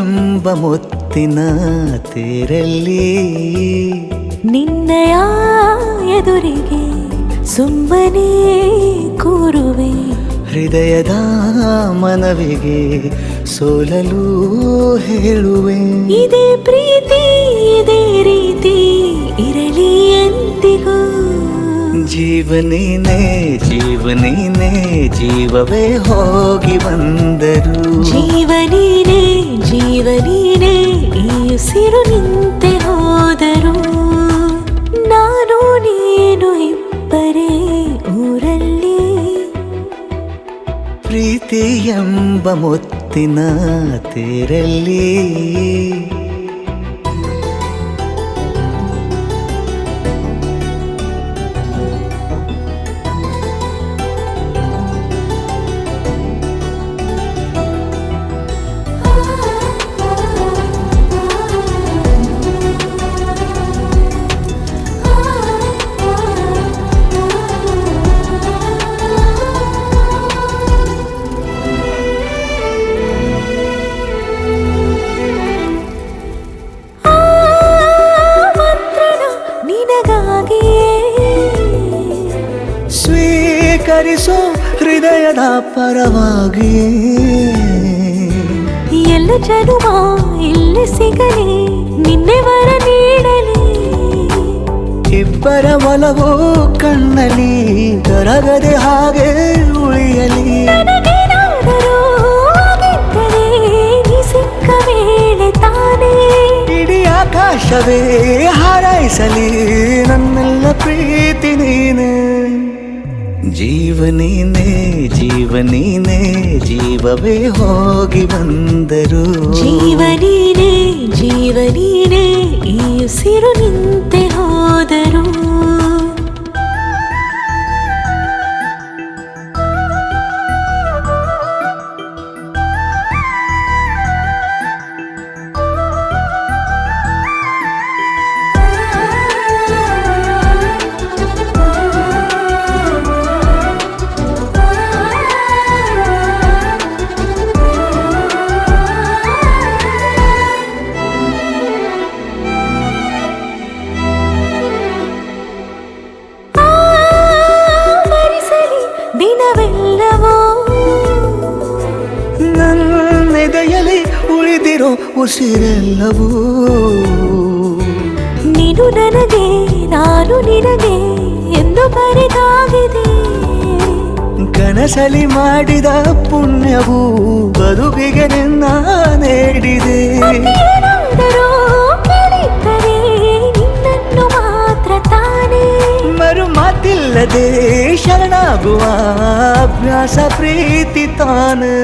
ಎಂಬ ಮುತ್ತಿನ ತೇರಲ್ಲಿ ನಿನ್ನಯ ಎದುರಿಗೆ ಸುಮ್ಮನೆ ಕೂರುವೆ, ಹೃದಯದ ಮನವಿಗೆ ಸೋಲಲು ಹೇಳುವೆ. ಇದೇ ಪ್ರೀತಿ ಇದೇ ರೀತಿ ಇರಲಿ ಎಂದಿಗೂ. ಜೀವನೇನೆ ಜೀವನೇನೆ ಜೀವವೇ ಹೋಗಿ ಬಂದರು. ಜೀವನೀನೇ ಜೀವನೀನೇ ಈ ಉಸಿರು ನಿಂತೆ ಹೋದರು. ನಾನು ನೀನು ಇಬ್ಬರೇ ಊರಲ್ಲಿ. ಪ್ರೀತಿ ಎಂಬ ಮುತ್ತಿನ ತೇರಲ್ಲಿ ಸ್ವೀಕರಿಸೋ ಹೃದಯದ ಪರವಾಗಿ. ಎಲ್ಲ ಜನುಮ ಇಲ್ಲಿ ಸಿಗಲಿ, ನಿನ್ನೆ ವರ ನೀಡಲಿ. ಇಬ್ಬರ ಒಲವು ಕಣ್ಣಲ್ಲಿ ಕರಗದೆ ಹಾಗೆ ಉಳಿಯಲಿ. ಸಿಕ್ಕ ವೇಳೆ ತಾನೇ ಇಡೀ ಆಕಾಶವೇ ಹಾರೈಸಲಿ ನನ್ನೆಲ್ಲ ಪ್ರೀತಿ ನೀನೆ. ಜೀವನೀನೇ ಜೀವನೀನೇ ಜೀವವೇ ಹೋಗಿ ಬಂದರು. ಜೀವನೀನೇ ಜೀವನೀನೇ ಈ ಉಸಿರು ನಿಂತೆ ಹೋದರು. ದಿನವೆಲ್ಲವೋ ನನ್ನೆದೆಯಲ್ಲಿ ಉಳಿದಿರೋ ಉಸಿರೆಲ್ಲವೂ ನೀನು ನನಗೆ ನಾನು ನಿನಗೆ ಎಂದು ಬರೆದಾಗಿದೆ. ಕನಸಲಿ ಮಾಡಿದ ಪುಣ್ಯವು ಬದುಕಿಗೆ ನಿನ್ನ ನೀಡಿದೆ. ನಿನ್ನನ್ನು ಮಾತ್ರ ತಾನೇ ಮರು ಮಾತಿಲ್ಲದೆ ಶರಣಾಗುವ ಅಭ್ಯಾಸ ಪ್ರೀತಿ ತಾನೆ.